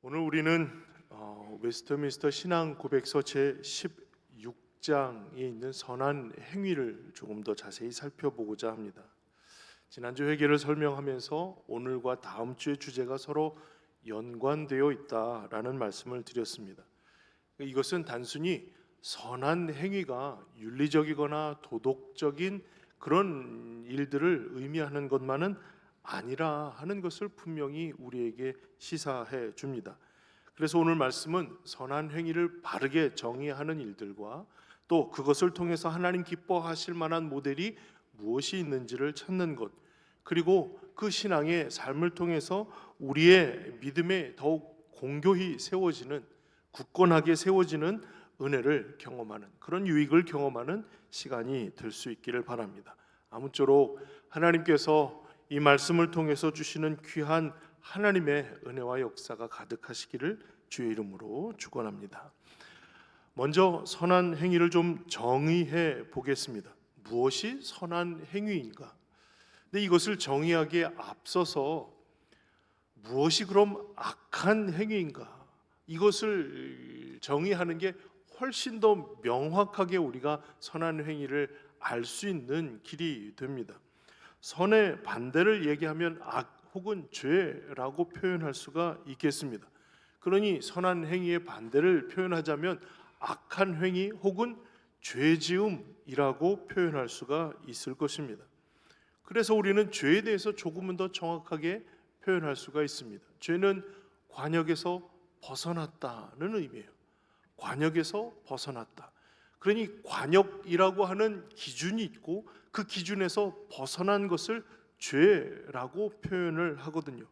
오늘 우리는 웨스트민스터 신앙 고백서 제 16장에 있는 선한 행위를 조금 더 자세히 살펴보고자 합니다. 지난주 회개를 설명하면서 오늘과 다음 주의 주제가 서로 연관되어 있다라는 말씀을 드렸습니다. 이것은 단순히 선한 행위가 윤리적이거나 도덕적인 그런 일들을 의미하는 것만은 아니라 하는 것을 분명히 우리에게 시사해 줍니다. 그래서 오늘 말씀은 선한 행위를 바르게 정의하는 일들과 또 그것을 통해서 하나님 기뻐하실 만한 모델이 무엇이 있는지를 찾는 것, 그리고 그 신앙의 삶을 통해서 우리의 믿음에 더욱 공교히 세워지는, 굳건하게 세워지는 은혜를 경험하는, 그런 유익을 경험하는 시간이 될 수 있기를 바랍니다. 아무쪼록 하나님께서 이 말씀을 통해서 주시는 귀한 하나님의 은혜와 역사가 가득하시기를 주의 이름으로 축원합니다. 먼저 선한 행위를 좀 정의해 보겠습니다. 무엇이 선한 행위인가? 근데 이것을 정의하기에 앞서서 무엇이 그럼 악한 행위인가? 이것을 정의하는 게 훨씬 더 명확하게 우리가 선한 행위를 알 수 있는 길이 됩니다. 선의 반대를 얘기하면 악 혹은 죄라고 표현할 수가 있겠습니다. 그러니 선한 행위의 반대를 표현하자면 악한 행위 혹은 죄지음이라고 표현할 수가 있을 것입니다. 그래서 우리는 죄에 대해서 조금은 더 정확하게 표현할 수가 있습니다. 죄는 관역에서 벗어났다는 의미예요. 관역에서 벗어났다. 그러니 관역이라고 하는 기준이 있고 그 기준에서 벗어난 것을 죄라고 표현을 하거든요.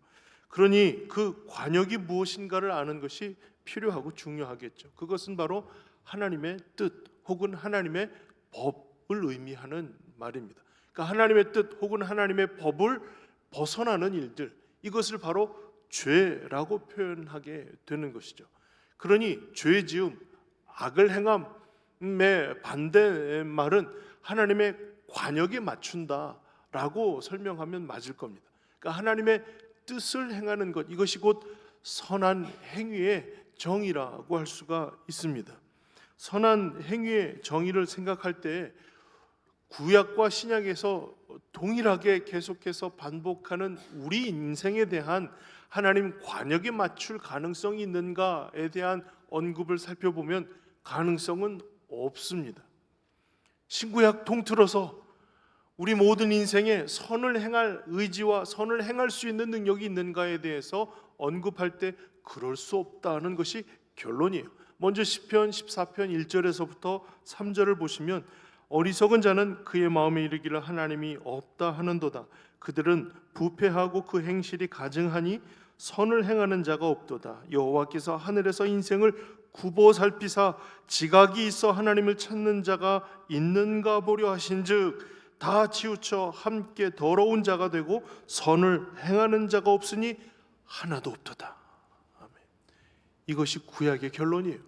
그러니 그 관역이 무엇인가를 아는 것이 필요하고 중요하겠죠. 그것은 바로 하나님의 뜻 혹은 하나님의 법을 의미하는 말입니다. 그러니까 하나님의 뜻 혹은 하나님의 법을 벗어나는 일들, 이것을 바로 죄라고 표현하게 되는 것이죠. 그러니 죄지음, 악을 행함의 반대말은 하나님의 관역에 맞춘다라고 설명하면 맞을 겁니다. 그러니까 하나님의 뜻을 행하는 것, 이것이 곧 선한 행위의 정의라고 할 수가 있습니다. 선한 행위의 정의를 생각할 때 구약과 신약에서 동일하게 계속해서 반복하는 우리 인생에 대한 하나님 관역에 맞출 가능성이 있는가에 대한 언급을 살펴보면 가능성은 없습니다. 신구약 통틀어서 우리 모든 인생에 선을 행할 의지와 선을 행할 수 있는 능력이 있는가에 대해서 언급할 때 그럴 수 없다는 것이 결론이에요. 먼저 시편 14편 1절에서부터 3절을 보시면 어리석은 자는 그의 마음에 이르기를 하나님이 없다 하는도다. 그들은 부패하고 그 행실이 가증하니 선을 행하는 자가 없도다. 여호와께서 하늘에서 인생을 굽어 살피사 지각이 있어 하나님을 찾는 자가 있는가 보려 하신즉 다 치우쳐 함께 더러운 자가 되고 선을 행하는 자가 없으니 하나도 없도다. 아멘. 이것이 구약의 결론이에요.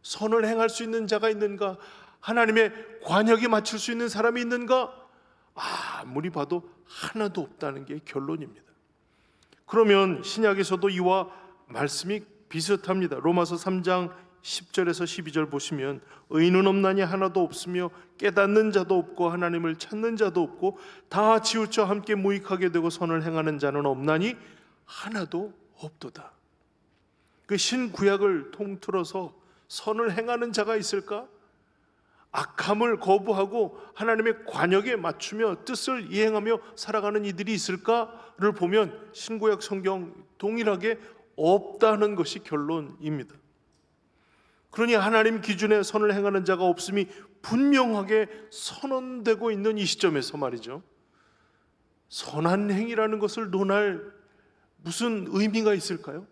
선을 행할 수 있는 자가 있는가? 하나님의 관역에 맞출 수 있는 사람이 있는가? 아무리 봐도 하나도 없다는 게 결론입니다. 그러면 신약에서도 이와 말씀이 비슷합니다. 로마서 3장 10절에서 12절 보시면 의인은 없나니 하나도 없으며 깨닫는 자도 없고 하나님을 찾는 자도 없고 다 치우쳐 함께 무익하게 되고 선을 행하는 자는 없나니 하나도 없도다. 그 신구약을 통틀어서 선을 행하는 자가 있을까? 악함을 거부하고 하나님의 관역에 맞추며 뜻을 이행하며 살아가는 이들이 있을까를 보면 신구약 성경 동일하게 없다는 것이 결론입니다. 그러니 하나님 기준에 선을 행하는 자가 없음이 분명하게 선언되고 있는 이 시점에서 말이죠, 선한 행위라는 것을 논할 무슨 의미가 있을까요?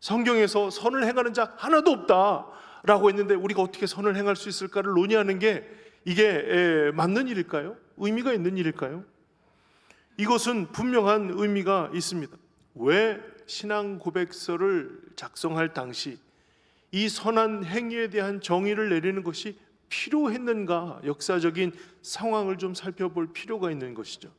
성경에서 선을 행하는 자 하나도 없다라고 했는데 우리가 어떻게 선을 행할 수 있을까를 논의하는 게 이게 맞는 일일까요? 의미가 있는 일일까요? 이것은 분명한 의미가 있습니다. 왜 신앙 고백서를 작성할 당시 이 선한 행위에 대한 정의를 내리는 것이 필요했는가? 역사적인 상황을 좀 살펴볼 필요가 있는 것이죠.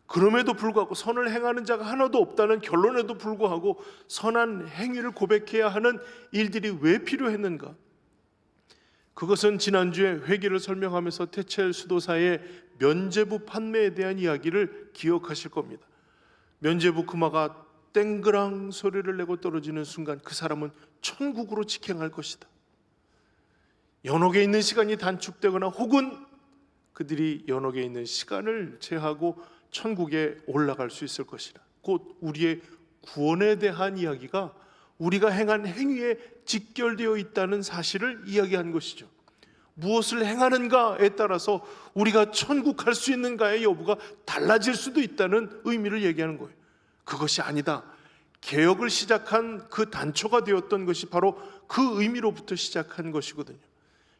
그럼에도 불구하고 선을 행하는 자가 하나도 없다는 결론에도 불구하고 선한 행위를 고백해야 하는 일들이 왜 필요했는가? 그것은 지난주에 회개를 설명하면서 테첼 수도사의 면죄부 판매에 대한 이야기를 기억하실 겁니다. 면죄부 금화가 땡그랑 소리를 내고 떨어지는 순간 그 사람은 천국으로 직행할 것이다. 연옥에 있는 시간이 단축되거나 혹은 그들이 연옥에 있는 시간을 제하고 천국에 올라갈 수 있을 것이다. 곧 우리의 구원에 대한 이야기가 우리가 행한 행위에 직결되어 있다는 사실을 이야기한 것이죠. 무엇을 행하는가에 따라서 우리가 천국 갈 수 있는가의 여부가 달라질 수도 있다는 의미를 얘기하는 거예요. 그것이 아니다. 개혁을 시작한 그 단초가 되었던 것이 바로 그 의미로부터 시작한 것이거든요.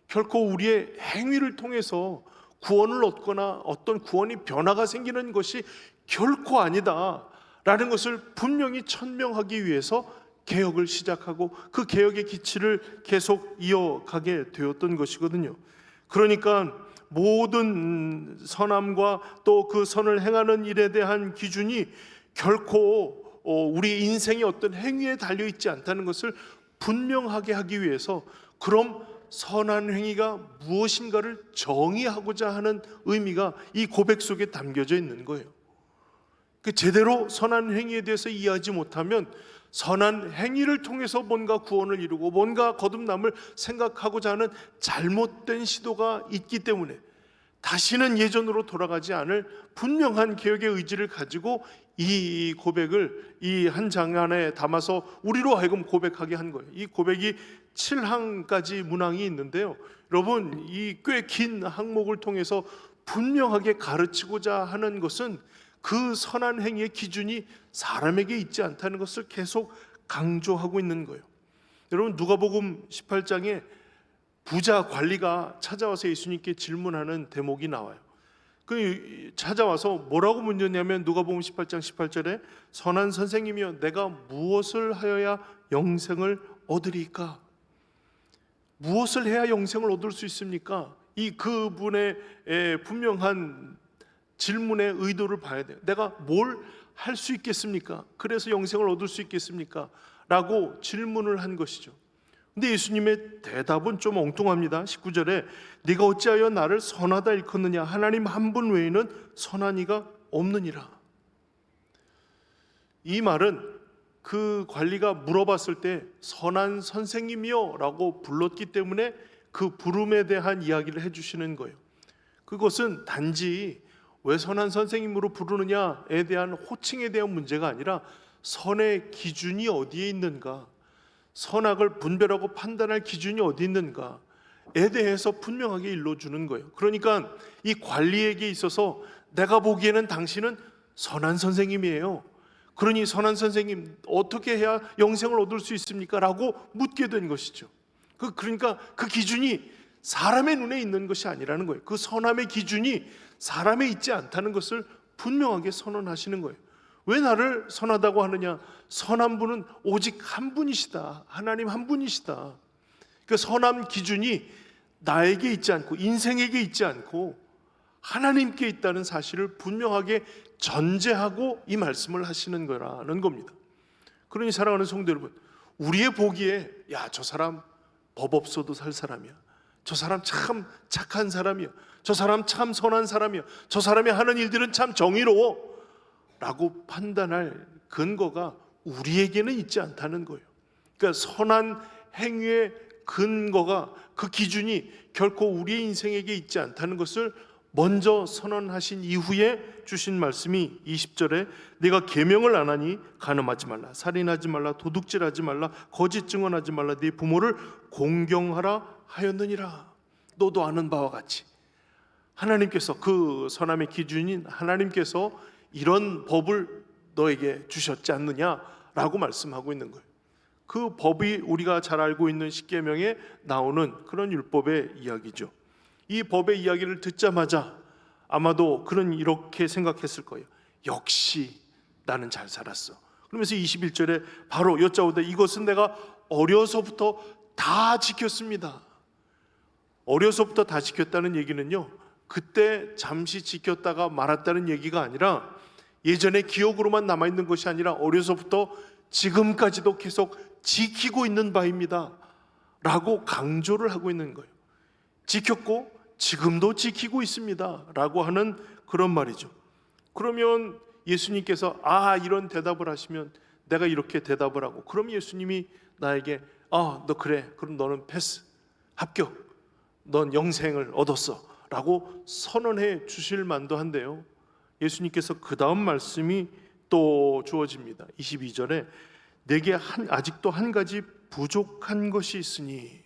결코 우리의 행위를 통해서 구원을 얻거나 어떤 구원이 변화가 생기는 것이 결코 아니다라는 것을 분명히 천명하기 위해서 개혁을 시작하고 그 개혁의 기치를 계속 이어가게 되었던 것이거든요. 그러니까 모든 선함과 또 그 선을 행하는 일에 대한 기준이 결코 우리 인생의 어떤 행위에 달려있지 않다는 것을 분명하게 하기 위해서 그럼 선한 행위가 무엇인가를 정의하고자 하는 의미가 이 고백 속에 담겨져 있는 거예요. 제대로 선한 행위에 대해서 이해하지 못하면 선한 행위를 통해서 뭔가 구원을 이루고 뭔가 거듭남을 생각하고자 하는 잘못된 시도가 있기 때문에 다시는 예전으로 돌아가지 않을 분명한 개혁의 의지를 가지고 이 고백을 이 한 장 안에 담아서 우리로 하여금 고백하게 한 거예요. 이 고백이 7항까지 문항이 있는데요. 여러분, 이 꽤 긴 항목을 통해서 분명하게 가르치고자 하는 것은 그 선한 행위의 기준이 사람에게 있지 않다는 것을 계속 강조하고 있는 거예요. 여러분, 누가복음 18장에 부자 관리가 찾아와서 예수님께 질문하는 대목이 나와요. 그 찾아와서 뭐라고 묻냐면 누가복음 18장 18절에 선한 선생님이여 내가 무엇을 하여야 영생을 얻으리까? 무엇을 해야 영생을 얻을 수 있습니까? 이 그분의 분명한 질문의 의도를 봐야 돼요. 내가 뭘 할 수 있겠습니까? 그래서 영생을 얻을 수 있겠습니까? 라고 질문을 한 것이죠. 근데 예수님의 대답은 좀 엉뚱합니다. 19절에 네가 어찌하여 나를 선하다 일컫느냐? 하나님 한 분 외에는 선한 이가 없느니라. 이 말은 그 관리가 물어봤을 때 선한 선생님이요 라고 불렀기 때문에 그 부름에 대한 이야기를 해주시는 거예요. 그것은 단지 왜 선한 선생님으로 부르느냐에 대한 호칭에 대한 문제가 아니라 선의 기준이 어디에 있는가, 선악을 분별하고 판단할 기준이 어디 있는가에 대해서 분명하게 일러주는 거예요. 그러니까 이 관리에게 있어서 내가 보기에는 당신은 선한 선생님이에요. 그러니 선한 선생님 어떻게 해야 영생을 얻을 수 있습니까? 라고 묻게 된 것이죠. 그러니까 그 기준이 사람의 눈에 있는 것이 아니라는 거예요. 그 선함의 기준이 사람에 있지 않다는 것을 분명하게 선언하시는 거예요. 왜 나를 선하다고 하느냐? 선한 분은 오직 한 분이시다. 하나님 한 분이시다. 그 선함 기준이 나에게 있지 않고 인생에게 있지 않고 하나님께 있다는 사실을 분명하게 전제하고 이 말씀을 하시는 거라는 겁니다. 그러니 사랑하는 성도 여러분, 우리의 보기에 야, 저 사람 법 없어도 살 사람이야. 저 사람 참 착한 사람이야. 저 사람 참 선한 사람이야. 저 사람이 하는 일들은 참 정의로워 라고 판단할 근거가 우리에게는 있지 않다는 거예요. 그러니까 선한 행위의 근거가 그 기준이 결코 우리의 인생에게 있지 않다는 것을 먼저 선언하신 이후에 주신 말씀이 20절에 네가 계명을 안 하니 간음하지 말라, 살인하지 말라, 도둑질하지 말라, 거짓 증언하지 말라, 네 부모를 공경하라 하였느니라. 너도 아는 바와 같이 하나님께서 그 선함의 기준인 하나님께서 이런 법을 너에게 주셨지 않느냐라고 말씀하고 있는 거예요. 그 법이 우리가 잘 알고 있는 십계명에 나오는 그런 율법의 이야기죠. 이 법의 이야기를 듣자마자 아마도 그는 이렇게 생각했을 거예요. 역시 나는 잘 살았어. 그러면서 21절에 바로 여짜오되 이것은 내가 어려서부터 다 지켰습니다. 어려서부터 다 지켰다는 얘기는요, 그때 잠시 지켰다가 말았다는 얘기가 아니라 예전의 기억으로만 남아있는 것이 아니라 어려서부터 지금까지도 계속 지키고 있는 바입니다 라고 강조를 하고 있는 거예요. 지켰고 지금도 지키고 있습니다 라고 하는 그런 말이죠. 그러면 예수님께서 이런 대답을 하시면 내가 이렇게 대답을 하고, 그럼 예수님이 나에게 너 그래, 그럼 너는 패스, 합격, 넌 영생을 얻었어 라고 선언해 주실 만도 한데요, 예수님께서 그 다음 말씀이 또 주어집니다. 22절에 내게 아직도 한 가지 부족한 것이 있으니,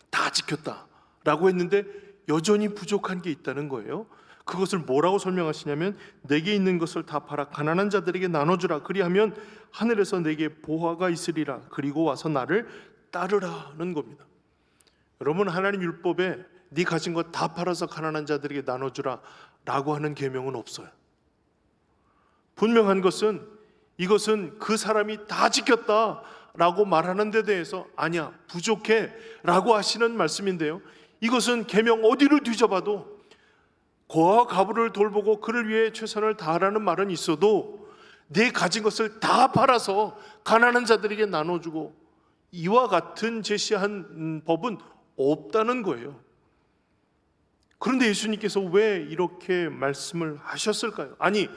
다 지켰다 라고 했는데 여전히 부족한 게 있다는 거예요. 그것을 뭐라고 설명하시냐면, 내게 있는 것을 다 팔아 가난한 자들에게 나눠주라. 그리하면 하늘에서 내게 보화가 있으리라. 그리고 와서 나를 따르라는 겁니다. 여러분, 하나님 율법에 네 가진 것 다 팔아서 가난한 자들에게 나눠주라 라고 하는 계명은 없어요. 분명한 것은, 이것은 그 사람이 다 지켰다 라고 말하는 데 대해서 아니야, 부족해 라고 하시는 말씀인데요, 이것은 계명 어디를 뒤져봐도 고아와 과부를 돌보고 그를 위해 최선을 다하라는 말은 있어도 내 가진 것을 다 팔아서 가난한 자들에게 나눠주고 이와 같은 제시한 법은 없다는 거예요. 그런데 예수님께서 왜 이렇게 말씀을 하셨을까요? 아니,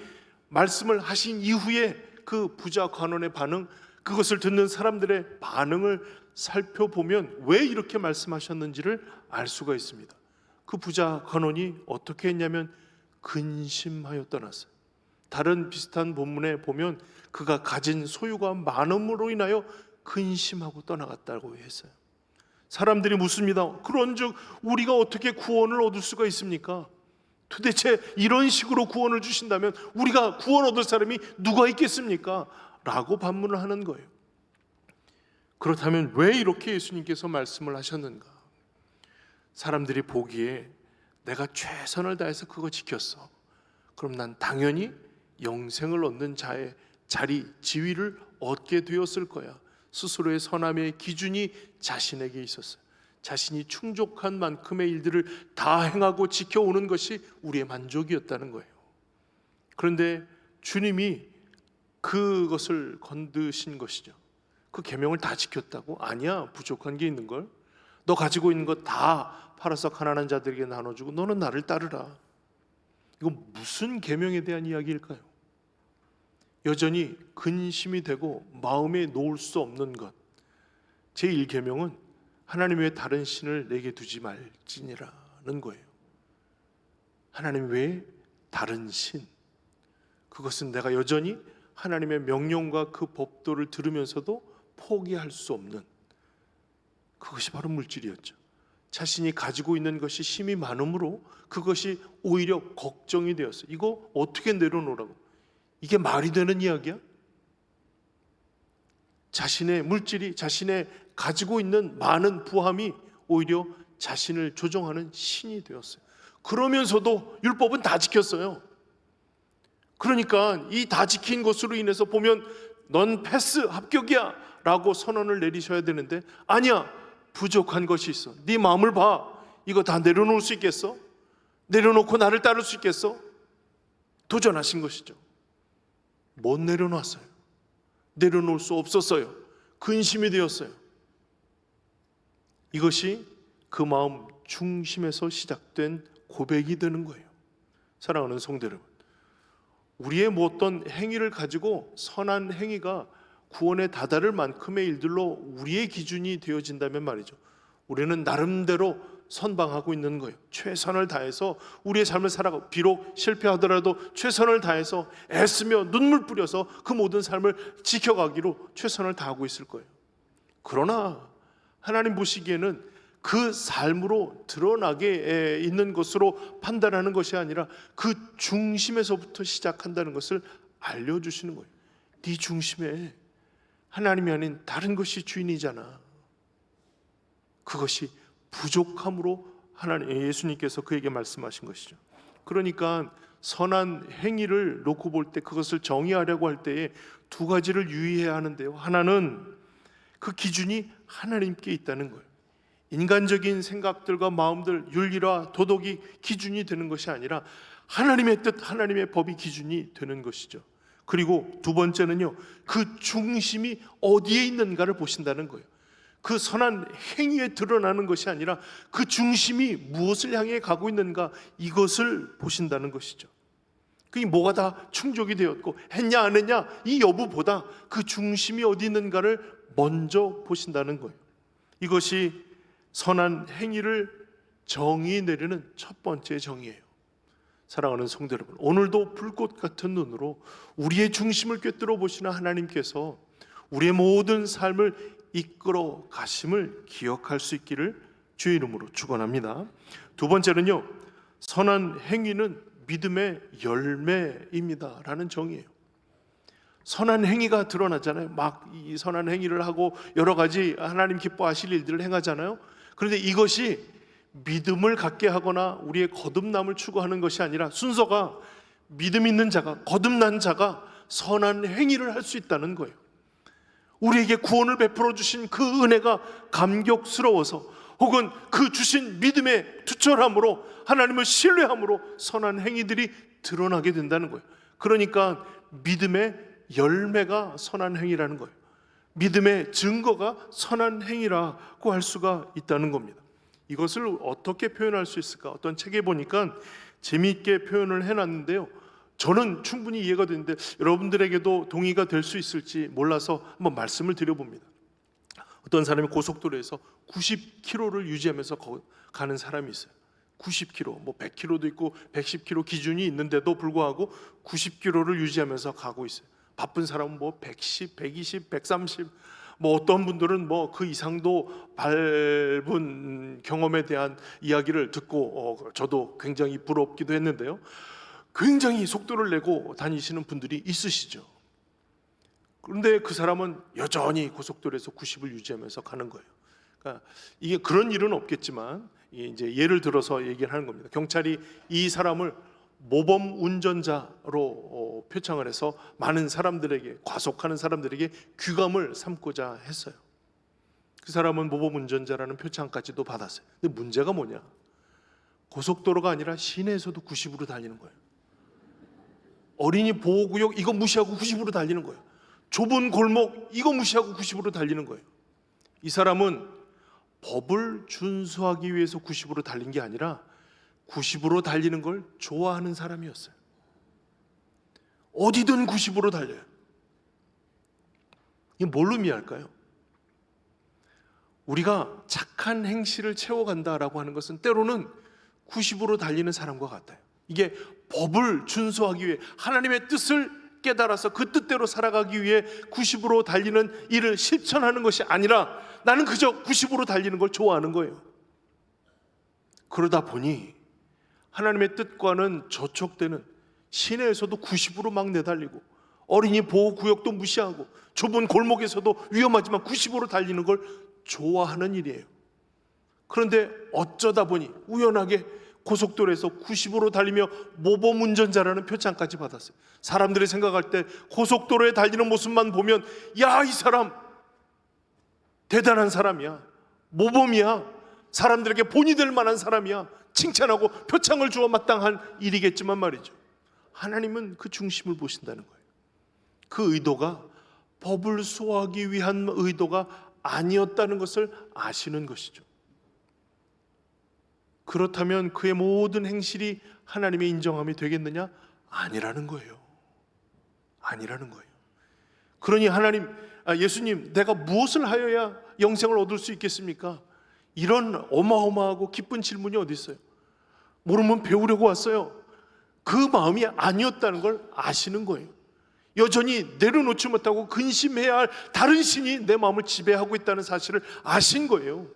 말씀을 하신 이후에 그 부자 관원의 반응, 그것을 듣는 사람들의 반응을 살펴보면 왜 이렇게 말씀하셨는지를 알 수가 있습니다. 그 부자 관원이 어떻게 했냐면 근심하여 떠났어요. 다른 비슷한 본문에 보면 그가 가진 소유가 많음으로 인하여 근심하고 떠나갔다고 했어요. 사람들이 묻습니다. 그런즉 우리가 어떻게 구원을 얻을 수가 있습니까? 도대체 이런 식으로 구원을 주신다면 우리가 구원 얻을 사람이 누가 있겠습니까? 라고 반문을 하는 거예요. 그렇다면 왜 이렇게 예수님께서 말씀을 하셨는가? 사람들이 보기에 내가 최선을 다해서 그거 지켰어, 그럼 난 당연히 영생을 얻는 자의 자리, 지위를 얻게 되었을 거야. 스스로의 선함의 기준이 자신에게 있었어요. 자신이 충족한 만큼의 일들을 다 행하고 지켜오는 것이 우리의 만족이었다는 거예요. 그런데 주님이 그것을 건드신 것이죠. 그 계명을 다 지켰다고? 아니야, 부족한 게 있는 걸. 너 가지고 있는 거 다 팔아서 가난한 자들에게 나눠주고 너는 나를 따르라. 이거 무슨 계명에 대한 이야기일까요? 여전히 근심이 되고 마음에 놓을 수 없는 것, 제1계명은 하나님 외에 다른 신을 내게 두지 말지니라는 거예요. 하나님 외에 다른 신, 그것은 내가 여전히 하나님의 명령과 그 법도를 들으면서도 포기할 수 없는, 그것이 바로 물질이었죠. 자신이 가지고 있는 것이 힘이 많으므로 그것이 오히려 걱정이 되었어요. 이거 어떻게 내려놓으라고? 이게 말이 되는 이야기야? 자신의 물질이, 자신의 가지고 있는 많은 부함이 오히려 자신을 조종하는 신이 되었어요. 그러면서도 율법은 다 지켰어요. 그러니까 이 다 지킨 것으로 인해서 보면 넌 패스, 합격이야 라고 선언을 내리셔야 되는데 아니야, 부족한 것이 있어. 네 마음을 봐. 이거 다 내려놓을 수 있겠어? 내려놓고 나를 따를 수 있겠어? 도전하신 것이죠. 못 내려놨어요. 내려놓을 수 없었어요. 근심이 되었어요. 이것이 그 마음 중심에서 시작된 고백이 되는 거예요. 사랑하는 성도 여러분, 우리의 뭐 어떤 행위를 가지고 선한 행위가 구원에 다다를 만큼의 일들로 우리의 기준이 되어진다면 말이죠, 우리는 나름대로 선방하고 있는 거예요. 최선을 다해서 우리의 삶을 살아가고, 비록 실패하더라도 최선을 다해서 애쓰며 눈물 뿌려서 그 모든 삶을 지켜가기로 최선을 다하고 있을 거예요. 그러나 하나님 보시기에는 그 삶으로 드러나게 있는 것으로 판단하는 것이 아니라 그 중심에서부터 시작한다는 것을 알려주시는 거예요. 네 중심에 하나님이 아닌 다른 것이 주인이잖아. 그것이 부족함으로 하나님, 예수님께서 그에게 말씀하신 것이죠. 그러니까 선한 행위를 놓고 볼 때, 그것을 정의하려고 할 때에 두 가지를 유의해야 하는데요, 하나는 그 기준이 하나님께 있다는 거예요. 인간적인 생각들과 마음들, 윤리와 도덕이 기준이 되는 것이 아니라 하나님의 뜻, 하나님의 법이 기준이 되는 것이죠. 그리고 두 번째는요, 그 중심이 어디에 있는가를 보신다는 거예요. 그 선한 행위에 드러나는 것이 아니라 그 중심이 무엇을 향해 가고 있는가, 이것을 보신다는 것이죠. 그게 뭐가 다 충족이 되었고 했냐 안 했냐 이 여부보다 그 중심이 어디 있는가를 먼저 보신다는 거예요. 이것이 선한 행위를 정의 내리는 첫 번째 정의예요. 사랑하는 성도 여러분, 오늘도 불꽃 같은 눈으로 우리의 중심을 꿰뚫어 보시는 하나님께서 우리의 모든 삶을 이끌어 가심을 기억할 수 있기를 주의 이름으로 축원합니다. 두 번째는요, 선한 행위는 믿음의 열매입니다 라는 정의예요. 선한 행위가 드러나잖아요. 막 이 선한 행위를 하고 여러 가지 하나님 기뻐하실 일들을 행하잖아요. 그런데 이것이 믿음을 갖게 하거나 우리의 거듭남을 추구하는 것이 아니라 순서가 믿음 있는 자가, 거듭난 자가 선한 행위를 할 수 있다는 거예요. 우리에게 구원을 베풀어 주신 그 은혜가 감격스러워서, 혹은 그 주신 믿음의 투철함으로, 하나님을 신뢰함으로 선한 행위들이 드러나게 된다는 거예요. 그러니까 믿음의 열매가 선한 행위라는 거예요. 믿음의 증거가 선한 행위라고 할 수가 있다는 겁니다. 이것을 어떻게 표현할 수 있을까? 어떤 책에 보니까 재미있게 표현을 해놨는데요, 저는 충분히 이해가 되는데 여러분들에게도 동의가 될 수 있을지 몰라서 한번 말씀을 드려봅니다. 어떤 사람이 고속도로에서 90km를 유지하면서 가는 사람이 있어요. 90km, 뭐 100km도 있고 110km 기준이 있는데도 불구하고 90km를 유지하면서 가고 있어요. 바쁜 사람은 뭐 110, 120, 130, 뭐 어떤 분들은 뭐 그 이상도 밟은 경험에 대한 이야기를 듣고 저도 굉장히 부럽기도 했는데요, 굉장히 속도를 내고 다니시는 분들이 있으시죠. 그런데 그 사람은 여전히 고속도로에서 90을 유지하면서 가는 거예요. 그러니까 이게 그런 일은 없겠지만, 이제 예를 들어서 얘기를 하는 겁니다. 경찰이 이 사람을 모범 운전자로 표창을 해서 많은 사람들에게, 과속하는 사람들에게 귀감을 삼고자 했어요. 그 사람은 모범 운전자라는 표창까지도 받았어요. 근데 문제가 뭐냐? 고속도로가 아니라 시내에서도 90으로 달리는 거예요. 어린이 보호구역 이거 무시하고 90으로 달리는 거예요. 좁은 골목 이거 무시하고 90으로 달리는 거예요. 이 사람은 법을 준수하기 위해서 90으로 달린 게 아니라 90으로 달리는 걸 좋아하는 사람이었어요. 어디든 90으로 달려요. 이게 뭘 의미할까요? 우리가 착한 행실을 채워간다라고 하는 것은 때로는 90으로 달리는 사람과 같아요. 이게 법을 준수하기 위해, 하나님의 뜻을 깨달아서 그 뜻대로 살아가기 위해 90으로 달리는 일을 실천하는 것이 아니라 나는 그저 90으로 달리는 걸 좋아하는 거예요. 그러다 보니 하나님의 뜻과는 저촉되는 시내에서도 90으로 막 내달리고, 어린이 보호구역도 무시하고, 좁은 골목에서도 위험하지만 90으로 달리는 걸 좋아하는 일이에요. 그런데 어쩌다 보니 우연하게 고속도로에서 90으로 달리며 모범 운전자라는 표창까지 받았어요. 사람들이 생각할 때 고속도로에 달리는 모습만 보면, 야, 이 사람 대단한 사람이야, 모범이야, 사람들에게 본이 될 만한 사람이야, 칭찬하고 표창을 주어 마땅한 일이겠지만 말이죠, 하나님은 그 중심을 보신다는 거예요. 그 의도가 법을 수호하기 위한 의도가 아니었다는 것을 아시는 것이죠. 그렇다면 그의 모든 행실이 하나님의 인정함이 되겠느냐? 아니라는 거예요. 아니라는 거예요. 그러니 예수님, 내가 무엇을 하여야 영생을 얻을 수 있겠습니까? 이런 어마어마하고 기쁜 질문이 어디 있어요? 모르면 배우려고 왔어요. 그 마음이 아니었다는 걸 아시는 거예요. 여전히 내려놓지 못하고 근심해야 할 다른 신이 내 마음을 지배하고 있다는 사실을 아신 거예요.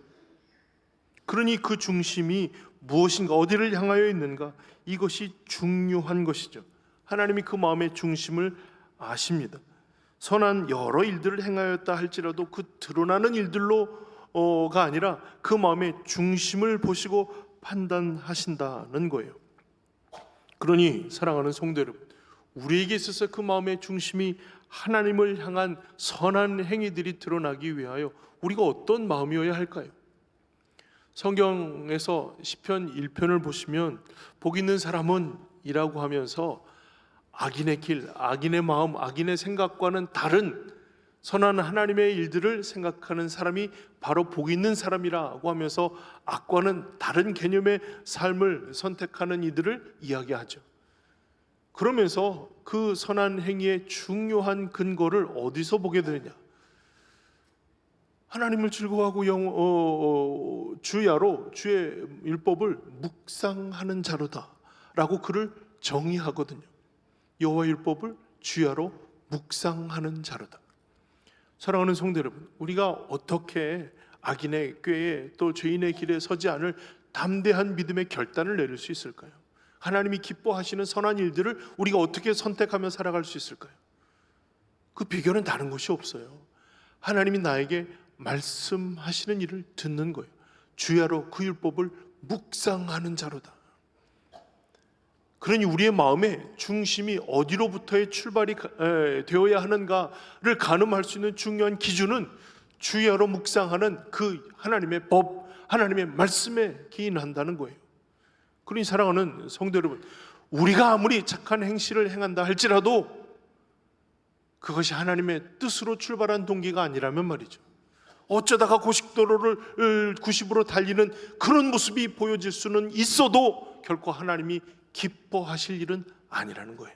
그러니 그 중심이 무엇인가, 어디를 향하여 있는가, 이것이 중요한 것이죠. 하나님이 그 마음의 중심을 아십니다. 선한 여러 일들을 행하였다 할지라도 그 드러나는 일들로가 아니라 그 마음의 중심을 보시고 판단하신다는 거예요. 그러니 사랑하는 성도 여러분, 우리에게 있어서 그 마음의 중심이 하나님을 향한 선한 행위들이 드러나기 위하여 우리가 어떤 마음이어야 할까요? 성경에서 시편 1편을 보시면 복 있는 사람은 선이라고 하면서 악인의 길, 악인의 마음, 악인의 생각과는 다른 선한 하나님의 일들을 생각하는 사람이 바로 복 있는 사람이라고 하면서 악과는 다른 개념의 삶을 선택하는 이들을 이야기하죠. 그러면서 그 선한 행위의 중요한 근거를 어디서 보게 되느냐? 하나님을 즐거워하고 주야로 주의 율법을 묵상하는 자로다라고 그를 정의하거든요. 여호와 율법을 주야로 묵상하는 자로다. 사랑하는 성도 여러분, 우리가 어떻게 악인의 꾀에 또 죄인의 길에 서지 않을 담대한 믿음의 결단을 내릴 수 있을까요? 하나님이 기뻐하시는 선한 일들을 우리가 어떻게 선택하며 살아갈 수 있을까요? 그 비결은 다른 것이 없어요. 하나님이 나에게 말씀하시는 일을 듣는 거예요. 주야로 그 율법을 묵상하는 자로다. 그러니 우리의 마음의 중심이 어디로부터의 출발이 되어야 하는가를 가늠할 수 있는 중요한 기준은 주야로 묵상하는 그 하나님의 법, 하나님의 말씀에 기인한다는 거예요. 그러니 사랑하는 성도 여러분, 우리가 아무리 착한 행실을 행한다 할지라도 그것이 하나님의 뜻으로 출발한 동기가 아니라면 말이죠, 어쩌다가 고속도로를 90으로 달리는 그런 모습이 보여질 수는 있어도 결코 하나님이 기뻐하실 일은 아니라는 거예요.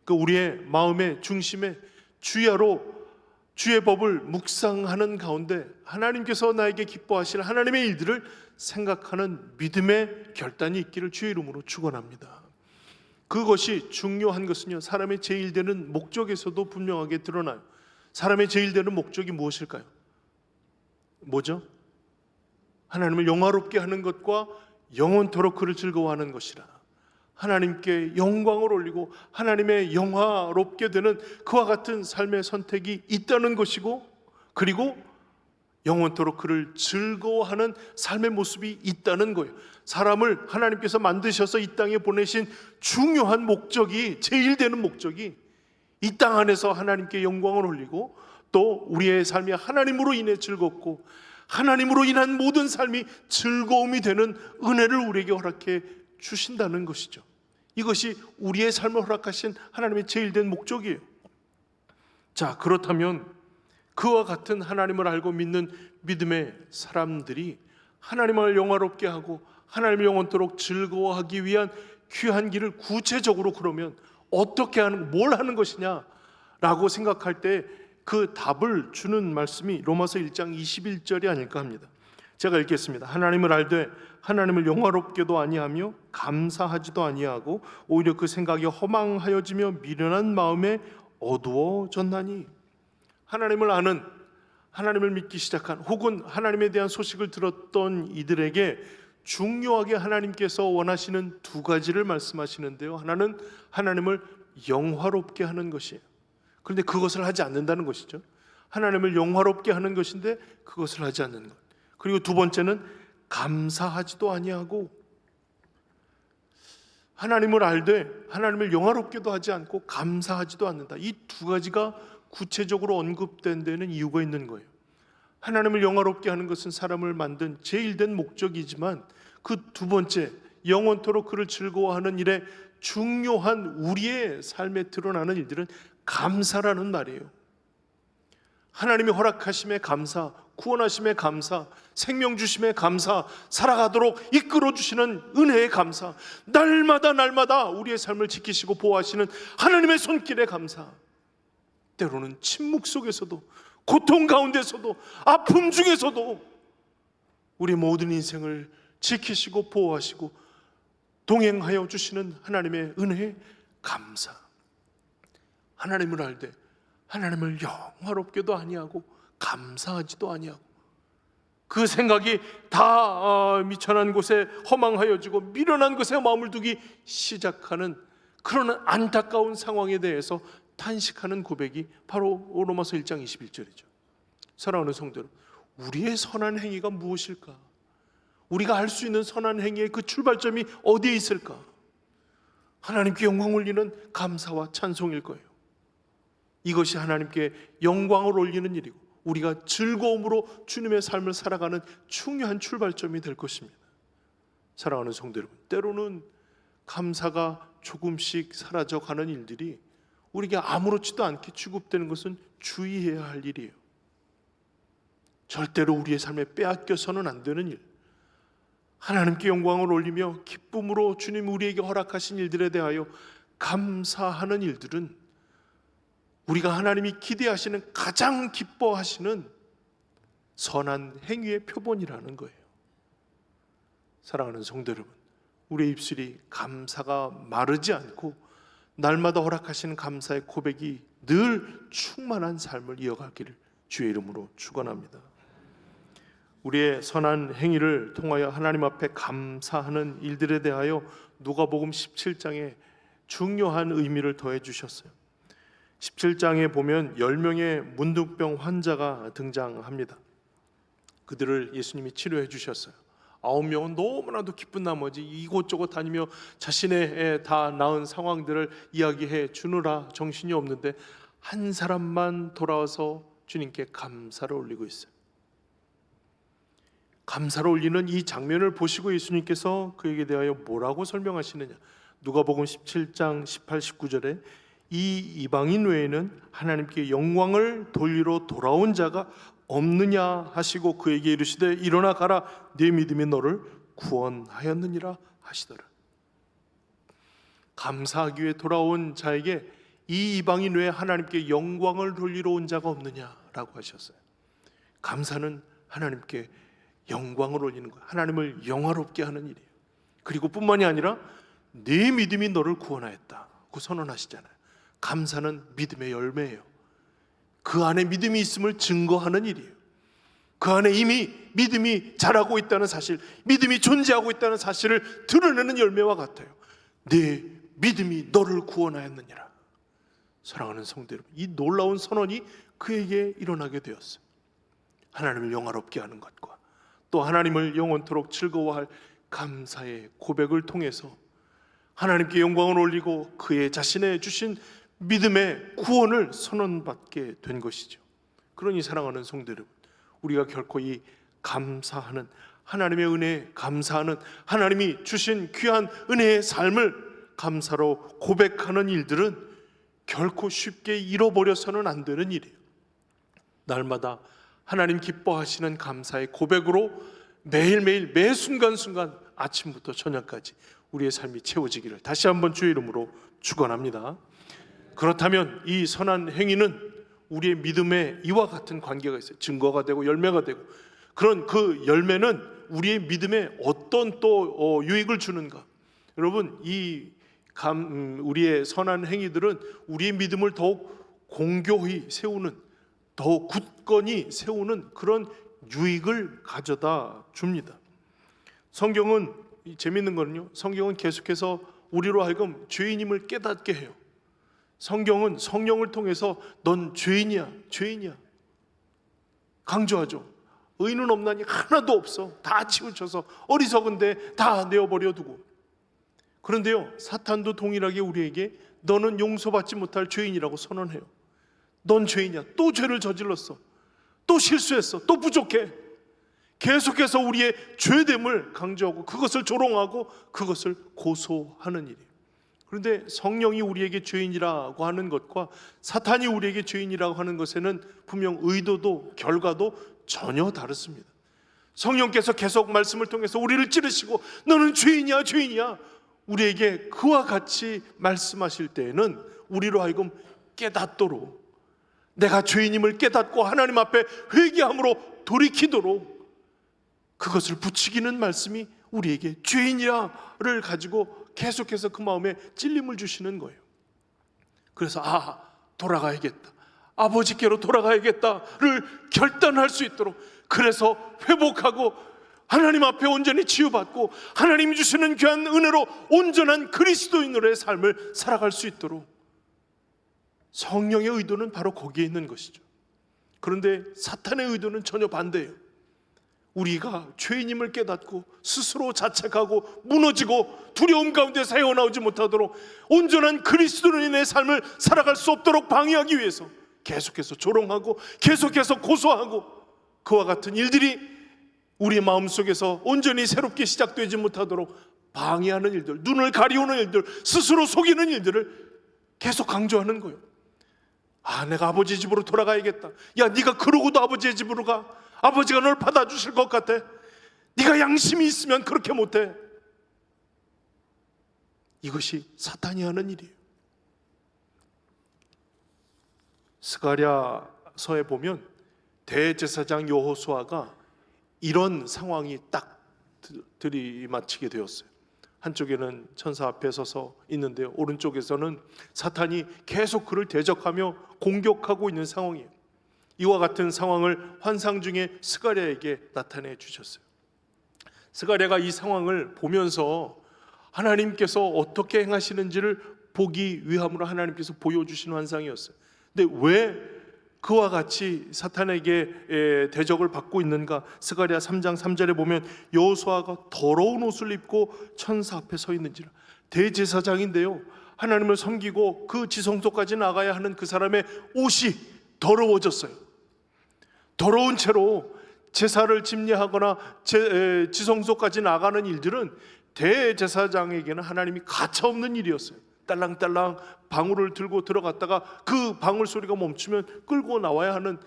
그 우리의 마음의 중심에 주야로 주의 법을 묵상하는 가운데 하나님께서 나에게 기뻐하실 하나님의 일들을 생각하는 믿음의 결단이 있기를 주의 이름으로 축원합니다. 그것이 중요한 것은요, 사람의 제1되는 목적에서도 분명하게 드러나요. 사람의 제1되는 목적이 무엇일까요? 뭐죠? 하나님을 영화롭게 하는 것과 영원토록 그를 즐거워하는 것이라. 하나님께 영광을 올리고 하나님의 영화롭게 되는 그와 같은 삶의 선택이 있다는 것이고, 그리고 영원토록 그를 즐거워하는 삶의 모습이 있다는 거예요. 사람을 하나님께서 만드셔서 이 땅에 보내신 중요한 목적이, 제일 되는 목적이 이 땅 안에서 하나님께 영광을 올리고 또 우리의 삶이 하나님으로 인해 즐겁고 하나님으로 인한 모든 삶이 즐거움이 되는 은혜를 우리에게 허락해 주신다는 것이죠. 이것이 우리의 삶을 허락하신 하나님의 제일 된 목적이에요. 자, 그렇다면 그와 같은 하나님을 알고 믿는 믿음의 사람들이 하나님을 영화롭게 하고 하나님을 영원토록 즐거워하기 위한 귀한 길을 구체적으로 그러면 어떻게 하는, 뭘 하는 것이냐라고 생각할 때 그 답을 주는 말씀이 로마서 1장 21절이 아닐까 합니다. 제가 읽겠습니다. 하나님을 알되 하나님을 영화롭게도 아니하며 감사하지도 아니하고 오히려 그 생각이 허망하여지며 미련한 마음에 어두워졌나니. 하나님을 아는, 하나님을 믿기 시작한, 혹은 하나님에 대한 소식을 들었던 이들에게 중요하게 하나님께서 원하시는 두 가지를 말씀하시는데요, 하나는 하나님을 영화롭게 하는 것이에요. 그런데 그것을 하지 않는다는 것이죠. 하나님을 영화롭게 하는 것인데 그것을 하지 않는 것. 그리고 두 번째는 감사하지도 아니하고, 하나님을 알되 하나님을 영화롭게도 하지 않고 감사하지도 않는다. 이 두 가지가 구체적으로 언급된 데는 이유가 있는 거예요. 하나님을 영화롭게 하는 것은 사람을 만든 제일 된 목적이지만 그 두 번째, 영원토록 그를 즐거워하는 일에 중요한 우리의 삶에 드러나는 일들은 감사라는 말이에요. 하나님이 허락하심에 감사, 구원하심에 감사, 생명 주심에 감사, 살아가도록 이끌어 주시는 은혜에 감사, 날마다 우리의 삶을 지키시고 보호하시는 하나님의 손길에 감사. 때로는 침묵 속에서도, 고통 가운데서도, 아픔 중에서도 우리 모든 인생을 지키시고 보호하시고 동행하여 주시는 하나님의 은혜에 감사. 하나님을 알되 하나님을 영화롭게도 아니하고 감사하지도 아니하고, 그 생각이 다 미천한 곳에 허망하여지고 미련한 곳에 마음을 두기 시작하는 그런 안타까운 상황에 대해서 탄식하는 고백이 바로 로마서 1장 21절이죠. 사랑하는 성도 여러분, 우리의 선한 행위가 무엇일까? 우리가 할 수 있는 선한 행위의 그 출발점이 어디에 있을까? 하나님께 영광 올리는 감사와 찬송일 거예요. 이것이 하나님께 영광을 올리는 일이고 우리가 즐거움으로 주님의 삶을 살아가는 중요한 출발점이 될 것입니다. 사랑하는 성도 여러분, 때로는 감사가 조금씩 사라져가는 일들이 우리에게 아무렇지도 않게 취급되는 것은 주의해야 할 일이에요. 절대로 우리의 삶에 빼앗겨서는 안 되는 일, 하나님께 영광을 올리며 기쁨으로 주님 우리에게 허락하신 일들에 대하여 감사하는 일들은 우리가 하나님이 기대하시는, 가장 기뻐하시는 선한 행위의 표본이라는 거예요. 사랑하는 성도 여러분, 우리의 입술이 감사가 마르지 않고 날마다 허락하시는 감사의 고백이 늘 충만한 삶을 이어가기를 주의 이름으로 축원합니다. 우리의 선한 행위를 통하여 하나님 앞에 감사하는 일들에 대하여 누가복음 17장에 중요한 의미를 더해 주셨어요. 17장에 보면 10명의 문둥병 환자가 등장합니다. 그들을 예수님이 치료해 주셨어요. 9명은 너무나도 기쁜 나머지 이곳저곳 다니며 자신의 다 나은 상황들을 이야기해 주느라 정신이 없는데 한 사람만 돌아와서 주님께 감사를 올리고 있어요. 감사를 올리는 이 장면을 보시고 예수님께서 그에게 대하여 뭐라고 설명하시느냐? 누가복음 17장 18, 19절에 이 이방인 외에는 하나님께 영광을 돌리러 돌아온 자가 없느냐 하시고 그에게 이르시되 일어나 가라, 네 믿음이 너를 구원하였느니라 하시더라. 감사하기 위해 돌아온 자에게 이 이방인 외에 하나님께 영광을 돌리러 온 자가 없느냐라고 하셨어요. 감사는 하나님께 영광을 올리는 거예요. 하나님을 영화롭게 하는 일이에요. 그리고 뿐만이 아니라 네 믿음이 너를 구원하였다고 선언하시잖아요. 감사는 믿음의 열매예요. 그 안에 믿음이 있음을 증거하는 일이에요. 그 안에 이미 믿음이 자라고 있다는 사실, 믿음이 존재하고 있다는 사실을 드러내는 열매와 같아요. 네 믿음이 너를 구원하였느니라. 사랑하는 성도 여러분, 이 놀라운 선언이 그에게 일어나게 되었어요. 하나님을 영화롭게 하는 것과 또 하나님을 영원토록 즐거워할 감사의 고백을 통해서 하나님께 영광을 올리고 그의 자신의 주신 믿음의 구원을 선언받게 된 것이죠. 그러니 사랑하는 성도 여러분, 우리가 결코 이 감사하는 하나님의 은혜에 감사하는 하나님이 주신 귀한 은혜의 삶을 감사로 고백하는 일들은 결코 쉽게 잃어버려서는 안 되는 일이에요. 날마다 하나님 기뻐하시는 감사의 고백으로 매일매일 매 순간순간 아침부터 저녁까지 우리의 삶이 채워지기를 다시 한번 주의 이름으로 축원합니다. 그렇다면 이 선한 행위는 우리의 믿음에 이와 같은 관계가 있어요. 증거가 되고 열매가 되고, 그런 그 열매는 우리의 믿음에 어떤 또 유익을 주는가? 여러분, 우리의 선한 행위들은 우리의 믿음을 더욱 공교히 세우는, 더 굳건히 세우는 그런 유익을 가져다 줍니다. 성경은 재밌는 거는요, 성경은 계속해서 우리로 하여금 죄인임을 깨닫게 해요. 성경은 성령을 통해서 넌 죄인이야, 죄인이야 강조하죠. 의인은 없나니 하나도 없어. 다 치우쳐서 어리석은데 다 내어버려 두고. 그런데요, 사탄도 동일하게 우리에게 너는 용서받지 못할 죄인이라고 선언해요. 넌 죄인이야. 또 죄를 저질렀어. 또 실수했어. 또 부족해. 계속해서 우리의 죄됨을 강조하고 그것을 조롱하고 그것을 고소하는 일이에요. 그런데 성령이 우리에게 죄인이라고 하는 것과 사탄이 우리에게 죄인이라고 하는 것에는 분명 의도도 결과도 전혀 다릅니다. 성령께서 계속 말씀을 통해서 우리를 찌르시고 너는 죄인이야, 죄인이야 우리에게 그와 같이 말씀하실 때에는 우리로 하여금 깨닫도록, 내가 죄인임을 깨닫고 하나님 앞에 회개함으로 돌이키도록 그것을 부추기는 말씀이 우리에게 죄인이야를 가지고 계속해서 그 마음에 찔림을 주시는 거예요. 그래서 돌아가야겠다, 아버지께로 돌아가야겠다를 결단할 수 있도록, 그래서 회복하고 하나님 앞에 온전히 치유받고 하나님이 주시는 귀한 은혜로 온전한 그리스도인으로의 삶을 살아갈 수 있도록, 성령의 의도는 바로 거기에 있는 것이죠. 그런데 사탄의 의도는 전혀 반대예요. 우리가 죄인임을 깨닫고 스스로 자책하고 무너지고 두려움 가운데서 헤어나오지 못하도록 온전한 그리스도인의 삶을 살아갈 수 없도록 방해하기 위해서 계속해서 조롱하고 계속해서 고소하고 그와 같은 일들이 우리의 마음속에서 온전히 새롭게 시작되지 못하도록 방해하는 일들, 눈을 가리우는 일들, 스스로 속이는 일들을 계속 강조하는 거예요. 내가 아버지 집으로 돌아가야겠다. 야, 네가 그러고도 아버지의 집으로 가. 아버지가 널 받아주실 것 같아. 네가 양심이 있으면 그렇게 못해. 이것이 사탄이 하는 일이에요. 스가랴서에 보면 대제사장 여호수아가 이런 상황이 딱 들이마치게 되었어요. 한쪽에는 천사 앞에 서서 있는데요, 오른쪽에서는 사탄이 계속 그를 대적하며 공격하고 있는 상황이에요. 이와 같은 상황을 환상 중에 스가랴에게 나타내 주셨어요. 스가랴가 이 상황을 보면서 하나님께서 어떻게 행하시는지를 보기 위함으로 하나님께서 보여주신 환상이었어요. 근데 왜 그와 같이 사탄에게 대적을 받고 있는가? 스가랴 3장 3절에 보면 여호수아가 더러운 옷을 입고 천사 앞에 서 있는지라. 대제사장인데요, 하나님을 섬기고 그 지성소까지 나가야 하는 그 사람의 옷이 더러워졌어요. 더러운 채로 제사를 집례하거나 지성소까지 나가는 일들은 대제사장에게는 하나님이 가차없는 일이었어요. 딸랑딸랑 방울을 들고 들어갔다가 그 방울 소리가 멈추면 끌고 나와야 하는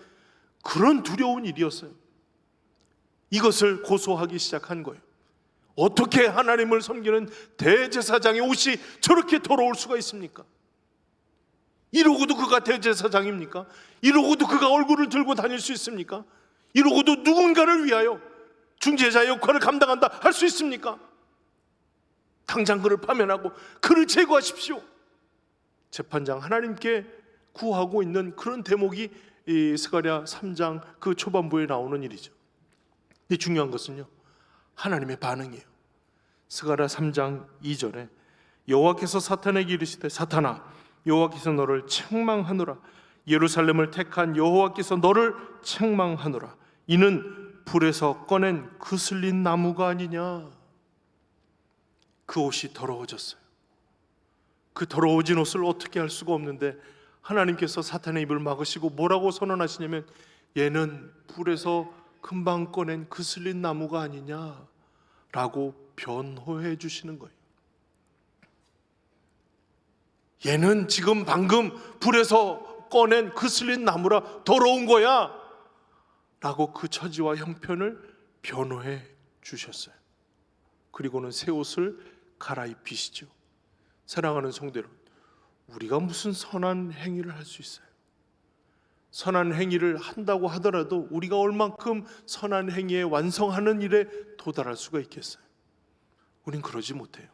그런 두려운 일이었어요. 이것을 고소하기 시작한 거예요. 어떻게 하나님을 섬기는 대제사장의 옷이 저렇게 더러울 수가 있습니까? 이러고도 그가 대제사장입니까? 이러고도 그가 얼굴을 들고 다닐 수 있습니까? 이러고도 누군가를 위하여 중재자 역할을 감당한다 할 수 있습니까? 당장 그를 파면하고 그를 제거하십시오. 재판장 하나님께 구하고 있는 그런 대목이 이 스가랴 3장 그 초반부에 나오는 일이죠. 근데 중요한 것은요, 하나님의 반응이에요. 스가랴 3장 2절에 여호와께서 사탄에게 이르시되 사탄아, 여호와께서 너를 책망하노라. 예루살렘을 택한 여호와께서 너를 책망하노라. 이는 불에서 꺼낸 그슬린 나무가 아니냐. 그 옷이 더러워졌어요. 그 더러워진 옷을 어떻게 할 수가 없는데 하나님께서 사탄의 입을 막으시고 뭐라고 선언하시냐면 얘는 불에서 금방 꺼낸 그슬린 나무가 아니냐라고 변호해 주시는 거예요. 얘는 지금 방금 불에서 꺼낸 그슬린 나무라 더러운 거야 라고 그 처지와 형편을 변호해 주셨어요. 그리고는 새 옷을 갈아입히시죠. 사랑하는 성도 여러분, 우리가 무슨 선한 행위를 할 수 있어요? 선한 행위를 한다고 하더라도 우리가 얼만큼 선한 행위에 완성하는 일에 도달할 수가 있겠어요? 우린 그러지 못해요.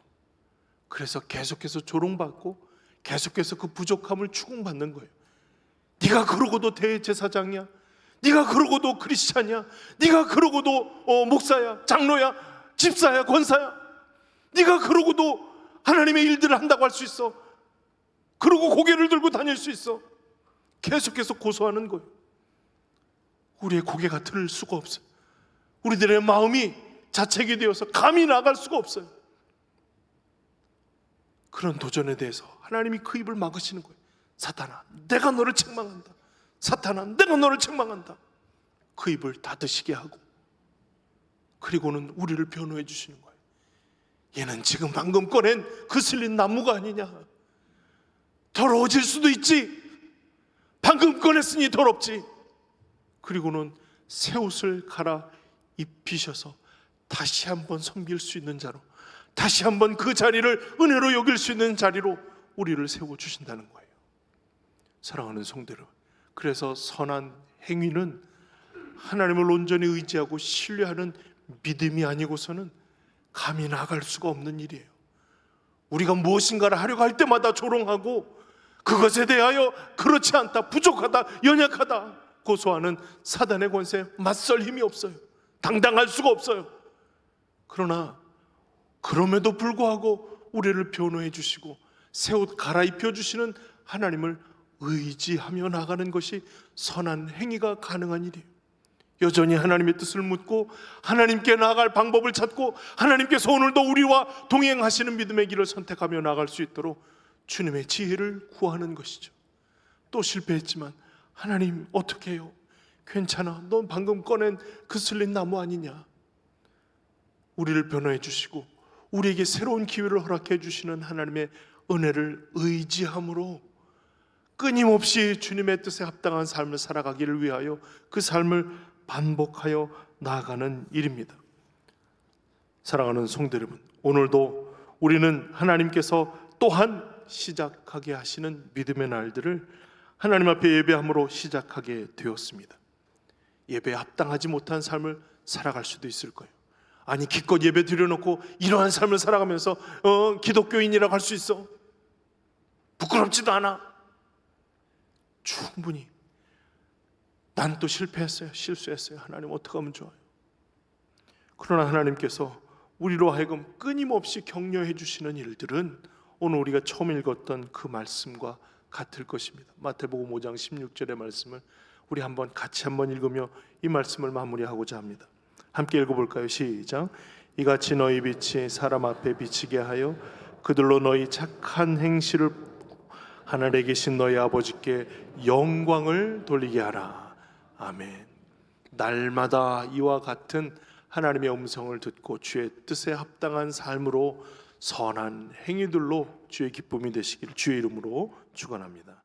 그래서 계속해서 조롱받고 계속해서 그 부족함을 추궁받는 거예요. 네가 그러고도 대제사장이야? 네가 그러고도 크리스찬이야? 네가 그러고도 목사야? 장로야? 집사야? 권사야? 네가 그러고도 하나님의 일들을 한다고 할 수 있어? 그러고 고개를 들고 다닐 수 있어? 계속해서 고소하는 거예요. 우리의 고개가 들 수가 없어요. 우리들의 마음이 자책이 되어서 감히 나갈 수가 없어요. 그런 도전에 대해서 하나님이 그 입을 막으시는 거예요. 사탄아, 내가 너를 책망한다. 사탄아, 내가 너를 책망한다. 그 입을 닫으시게 하고 그리고는 우리를 변호해 주시는 거예요. 얘는 지금 방금 꺼낸 그슬린 나무가 아니냐. 더러워질 수도 있지. 방금 꺼냈으니 더럽지. 그리고는 새 옷을 갈아 입히셔서 다시 한번 섬길 수 있는 자로, 다시 한번 그 자리를 은혜로 여길 수 있는 자리로 우리를 세워주신다는 거예요. 사랑하는 성도 여러분, 그래서 선한 행위는 하나님을 온전히 의지하고 신뢰하는 믿음이 아니고서는 감히 나갈 수가 없는 일이에요. 우리가 무엇인가를 하려고 할 때마다 조롱하고 그것에 대하여 그렇지 않다, 부족하다, 연약하다 고소하는 사단의 권세에 맞설 힘이 없어요. 당당할 수가 없어요. 그러나 그럼에도 불구하고 우리를 변호해 주시고 새 옷 갈아입혀 주시는 하나님을 의지하며 나가는 것이 선한 행위가 가능한 일이에요. 여전히 하나님의 뜻을 묻고 하나님께 나아갈 방법을 찾고 하나님께서 오늘도 우리와 동행하시는 믿음의 길을 선택하며 나아갈 수 있도록 주님의 지혜를 구하는 것이죠. 또 실패했지만 하나님 어떻게 해요? 괜찮아, 넌 방금 꺼낸 그슬린 나무 아니냐. 우리를 변호해 주시고 우리에게 새로운 기회를 허락해 주시는 하나님의 은혜를 의지함으로 끊임없이 주님의 뜻에 합당한 삶을 살아가기를 위하여 그 삶을 반복하여 나아가는 일입니다. 사랑하는 성도 여러분, 오늘도 우리는 하나님께서 또한 시작하게 하시는 믿음의 날들을 하나님 앞에 예배함으로 시작하게 되었습니다. 예배에 합당하지 못한 삶을 살아갈 수도 있을 거예요. 아니, 기껏 예배 드려놓고 이러한 삶을 살아가면서 기독교인이라고 할 수 있어? 부끄럽지도 않아? 충분히 난 또 실패했어요, 실수했어요, 하나님 어떻게 하면 좋아요? 그러나 하나님께서 우리로 하여금 끊임없이 격려해 주시는 일들은 오늘 우리가 처음 읽었던 그 말씀과 같을 것입니다. 마태복음 5장 16절의 말씀을 우리 같이 한번 읽으며 이 말씀을 마무리하고자 합니다. 함께 읽어볼까요? 시작. 이같이 너희 빛이 사람 앞에 비치게 하여 그들로 너희 착한 행실을 하늘에 계신 너희 아버지께 영광을 돌리게 하라. 아멘. 날마다 이와 같은 하나님의 음성을 듣고 주의 뜻에 합당한 삶으로 선한 행위들로 주의 기쁨이 되시길 주의 이름으로 축원합니다.